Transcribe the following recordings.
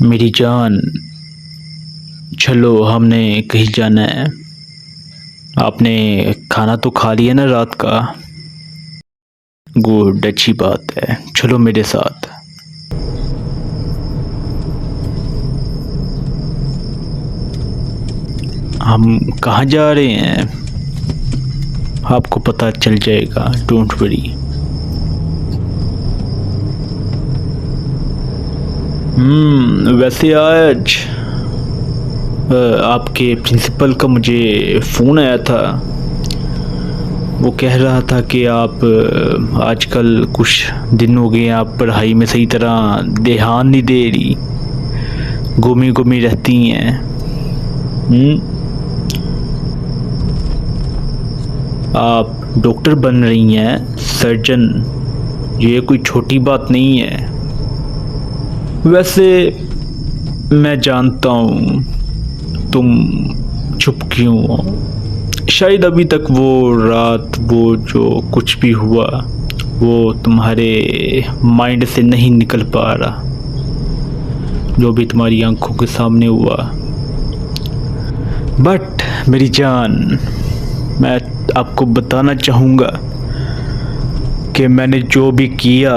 मेरी जान, चलो हमने कहीं जाना है। आपने खाना तो खा लिया ना रात का? गुड, अच्छी बात है। चलो मेरे साथ। हम कहाँ जा रहे हैं आपको पता चल जाएगा, डोंट वरी। वैसे आज आपके प्रिंसिपल का मुझे फ़ोन आया था। वो कह रहा था कि आप आजकल कुछ दिन हो गए आप पढ़ाई में सही तरह ध्यान नहीं दे रही, गुमी गुमी रहती हैं। आप डॉक्टर बन रही हैं, सर्जन। ये कोई छोटी बात नहीं है। वैसे मैं जानता हूँ तुम चुप क्यों हो। शायद अभी तक वो रात, वो जो कुछ भी हुआ, वो तुम्हारे माइंड से नहीं निकल पा रहा, जो भी तुम्हारी आंखों के सामने हुआ। बट मेरी जान, मैं आपको बताना चाहूँगा कि मैंने जो भी किया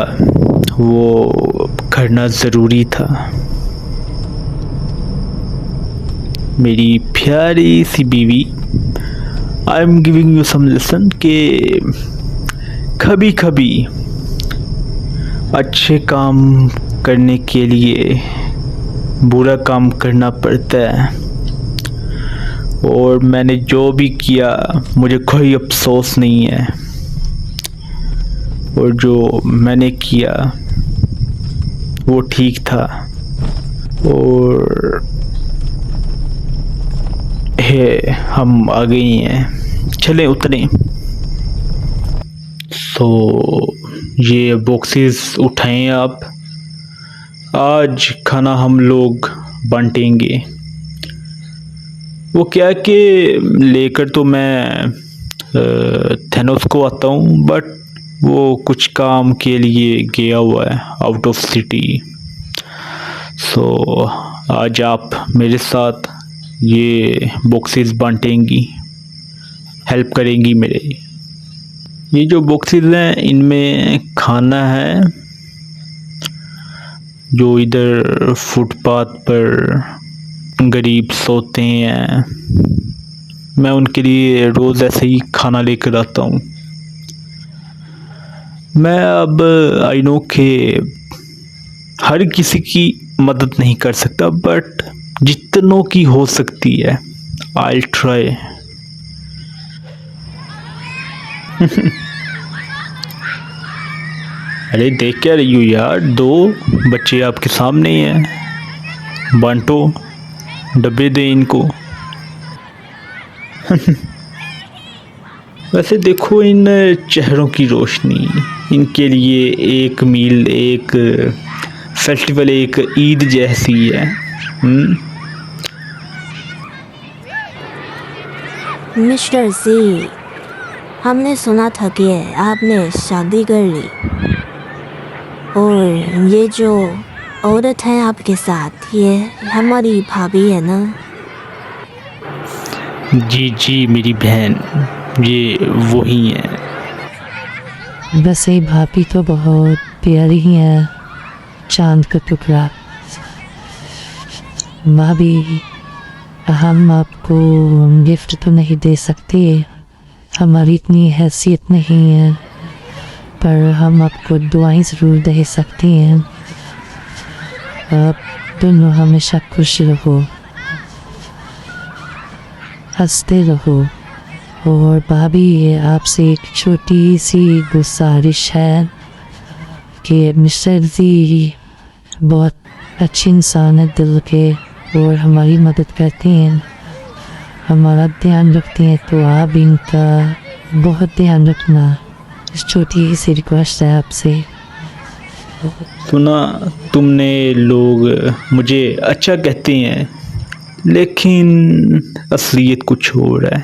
वो करना ज़रूरी था। मेरी प्यारी सी बीवी, I am giving you some lesson कि कभी कभी अच्छे काम करने के लिए बुरा काम करना पड़ता है। और मैंने जो भी किया मुझे कोई अफसोस नहीं है। और जो मैंने किया वो ठीक था। और हम आ गई हैं, चलें उतरें। ये बॉक्सेस उठाएं आप। आज खाना हम लोग बांटेंगे। वो क्या कि लेकर तो मैं थेनोस को आता हूँ, बट वो कुछ काम के लिए गया हुआ है आउट ऑफ सिटी। आज आप मेरे साथ ये बॉक्सेस बांटेंगी, हेल्प करेंगी मेरे। ये जो बॉक्सेस हैं इनमें खाना है। जो इधर फुटपाथ पर गरीब सोते हैं, मैं उनके लिए रोज़ ऐसे ही खाना लेकर आता हूँ। मैं अब आई नो कि हर किसी की मदद नहीं कर सकता, बट जितनों की हो सकती है आई ट्राई। अरे देख क्या रही हो यार, 2 बच्चे आपके सामने ही हैं, बांटो, डब्बे दे इनको। वैसे देखो इन चेहरों की रोशनी, इनके लिए एक मील, एक फेस्टिवल, एक ईद जैसी है। मिस्टर जी, हमने सुना था कि आपने शादी कर ली, और ये जो औरत है आपके साथ, ये हमारी भाभी है ना? जी जी मेरी बहन, ये वही है। वैसे भाभी तो बहुत प्यारी है, चांद का टुकड़ा। भाभी, हम आपको गिफ्ट तो नहीं दे सकते, हमारी इतनी हैसियत नहीं है, पर हम आपको दुआएं ज़रूर दे सकते हैं। आप दोनों हमेशा खुश रहो, हंसते रहो। और भाभी, आपसे एक छोटी सी गुजारिश है कि मिस्टर जी बहुत अच्छे इंसान है दिल के, और हमारी मदद करते हैं, हमारा ध्यान रखते हैं, तो आप इनका बहुत ध्यान रखना। इस छोटी सी रिक्वेस्ट है आपसे। सुना तुमने, लोग मुझे अच्छा कहते हैं, लेकिन असलियत कुछ और है।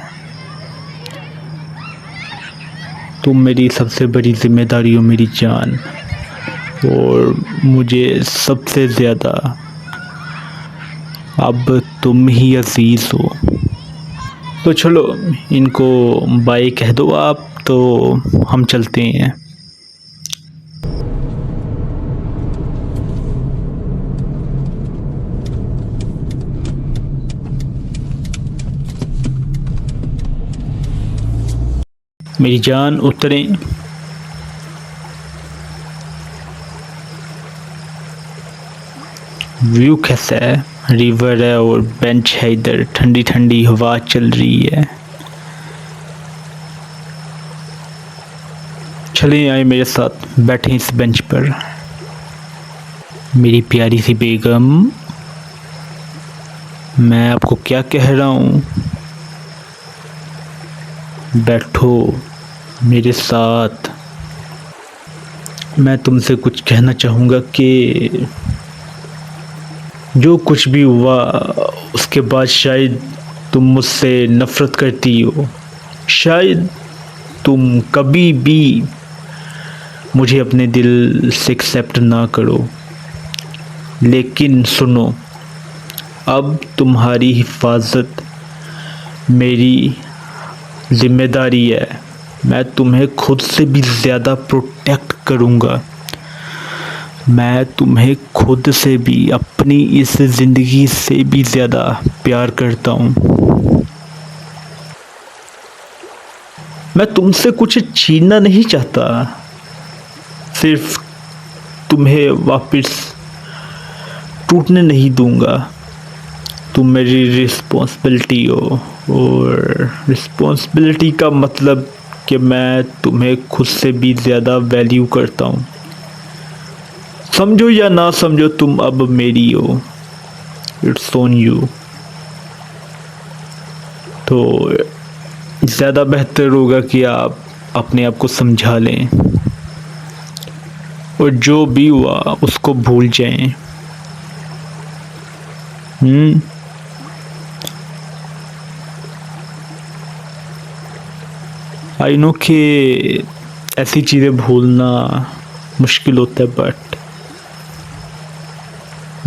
तुम मेरी सबसे बड़ी जिम्मेदारी हो मेरी जान। और मुझे सबसे ज़्यादा अब तुम ही अजीज़ हो। तो चलो इनको बाय कह दो आप, तो हम चलते हैं। मेरी जान उतरें। व्यू कैसा है? रिवर है और बेंच है, इधर ठंडी ठंडी हवा चल रही है। चलें आए मेरे साथ, बैठें इस बेंच पर। मेरी प्यारी सी बेगम, मैं आपको क्या कह रहा हूँ, बैठो मेरे साथ। मैं तुमसे कुछ कहना चाहूँगा कि जो कुछ भी हुआ उसके बाद शायद तुम मुझसे नफ़रत करती हो, शायद तुम कभी भी मुझे अपने दिल से एक्सेप्ट ना करो, लेकिन सुनो, अब तुम्हारी हिफाजत मेरी ज़िम्मेदारी है। मैं तुम्हें खुद से भी ज़्यादा प्रोटेक्ट करूँगा। मैं तुम्हें खुद से भी, अपनी इस ज़िंदगी से भी ज़्यादा प्यार करता हूँ। मैं तुमसे कुछ छीनना नहीं चाहता, सिर्फ तुम्हें वापस टूटने नहीं दूंगा। तुम मेरी रिस्पॉन्सिबिलिटी हो, और रिस्पॉन्सिबिलिटी का मतलब कि मैं तुम्हें खुद से भी ज़्यादा वैल्यू करता हूँ। समझो या ना समझो, तुम अब मेरी हो। It's on you. तो ज़्यादा बेहतर होगा कि आप अपने आप को समझा लें और जो भी हुआ उसको भूल जाएं। आई नो कि ऐसी चीज़ें भूलना मुश्किल होता है, बट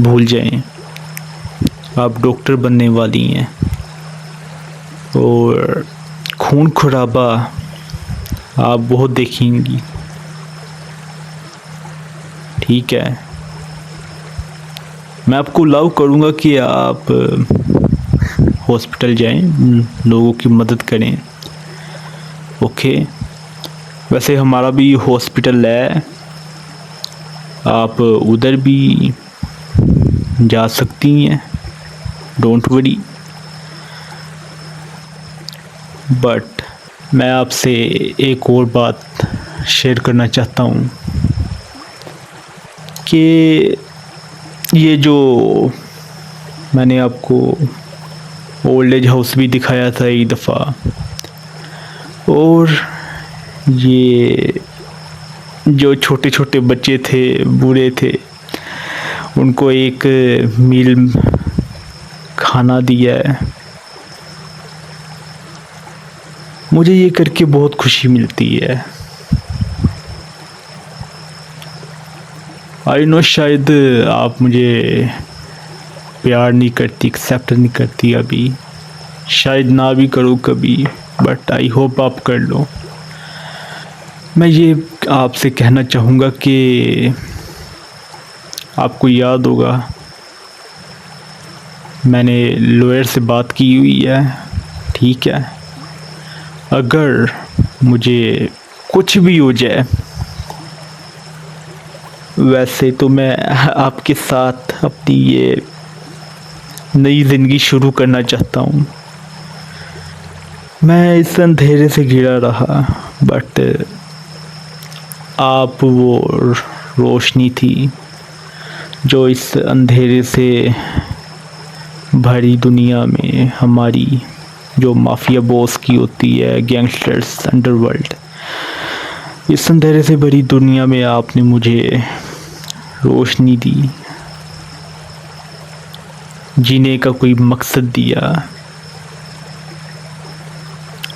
भूल जाएं। आप डॉक्टर बनने वाली हैं और खून खराबा आप बहुत देखेंगी, ठीक है? मैं आपको अलाउ करूँगा कि आप हॉस्पिटल जाएं, लोगों की मदद करें, ओके? वैसे हमारा भी हॉस्पिटल है, आप उधर भी जा सकती हैं, डोंट वरी। बट मैं आपसे एक और बात शेयर करना चाहता हूँ कि ये जो मैंने आपको ओल्ड एज हाउस भी दिखाया था एक दफ़ा, और ये जो छोटे छोटे बच्चे थे, बूढ़े थे, उनको एक मील खाना दिया है, मुझे ये करके बहुत खुशी मिलती है। आई नो शायद आप मुझे प्यार नहीं करती, एक्सेप्ट नहीं करती अभी, शायद ना भी करो कभी, बट आई होप आप कर लो। मैं ये आपसे कहना चाहूँगा कि आपको याद होगा मैंने लॉयर से बात की हुई है, ठीक है? अगर मुझे कुछ भी हो जाए, वैसे तो मैं आपके साथ अपनी ये नई ज़िंदगी शुरू करना चाहता हूँ। मैं इस अंधेरे से घिरा रहा, बट आप वो रोशनी थी जो इस अंधेरे से भरी दुनिया में हमारी जो माफिया बॉस की होती है, गैंगस्टर्स, अंडरवर्ल्ड, इस अंधेरे से भरी दुनिया में आपने मुझे रोशनी दी, जीने का कोई मकसद दिया,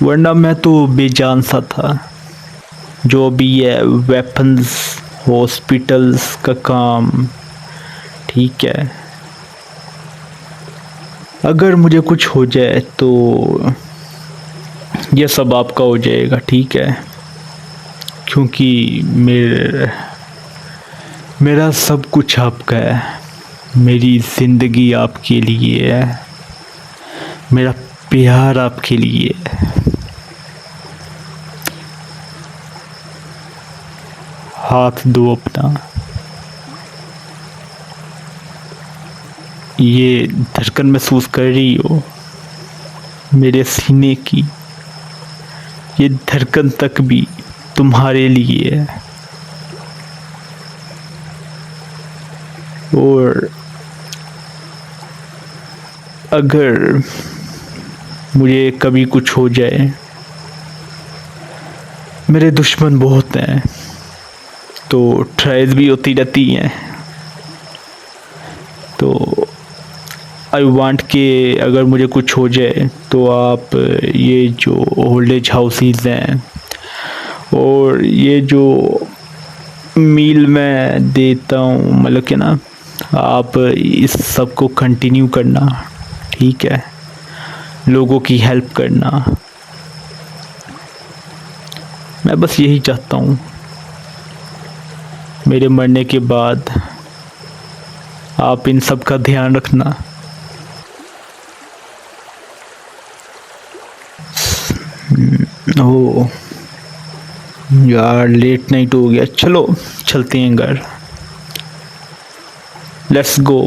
वरना मैं तो बेजान सा था। जो भी है वेपन्स हॉस्पिटल्स का काम, ठीक है। अगर मुझे कुछ हो जाए तो यह सब आपका हो जाएगा, ठीक है, क्योंकि मेरा सब कुछ आपका है। मेरी ज़िंदगी आपके लिए है, मेरा प्यार आपके लिए है। हाथ दो अपना। ये धड़कन महसूस कर रही हो मेरे सीने की? ये धड़कन तक भी तुम्हारे लिए है। और अगर मुझे कभी कुछ हो जाए, मेरे दुश्मन बहुत हैं, तो ट्रायल्स भी होती रहती हैं, तो आई वांट के अगर मुझे कुछ हो जाए तो आप ये जो ओल्ड एज हाउसेस हैं और ये जो मील मैं देता हूँ, मतलब कि ना, आप इस सब को कंटिन्यू करना, ठीक है, लोगों की हेल्प करना। मैं बस यही चाहता हूँ, मेरे मरने के बाद आप इन सब का ध्यान रखना। ओह यार, लेट नाइट हो गया, चलो चलते हैं घर, लेट्स गो।